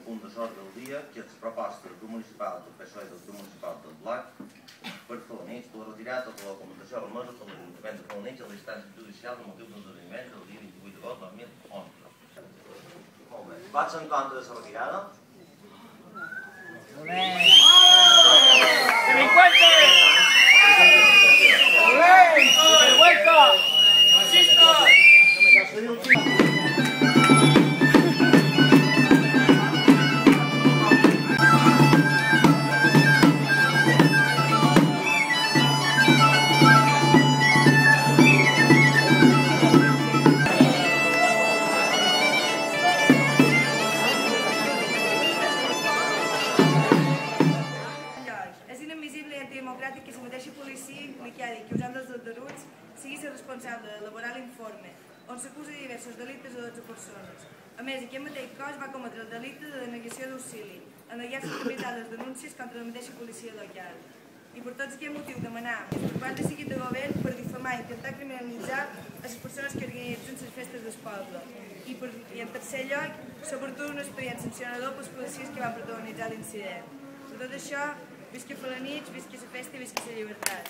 punt de l'ordre del dia, que és la proposta del grup municipal del PSOE i del grup municipal del Bloc per Felanitx per la retirada de la documentació remesa per l'Ajuntament de Felanitx a la instància judicial de motiu dels esdeveniments del dia 28 d'agost de 2011. Molt bé. Vots en contra de la retirada? ¡Delincuentes! ¡Vergüenza! ¡Fascistas! Democràtic que la mateixa policia implicada i que usant els detenuts sigui la responsable d'elaborar l'informe on s'acusa diversos delictes a 12 persones. A més, aquest mateix cos va cometre el delicte de denegació d'auxili en negar-se a tramitar les denúncies contra la mateixa policia local. I per tots aquest motiu demanar el govern de seguit de govern per difamar i intentar criminalitzar les persones que organitzen les festes del poble. I en tercer lloc, s'obertura un expedient sancionador pels policies que van protagonitzar l'incident. Per tot això, visca Felanitx, visca la festa i visca la llibertat.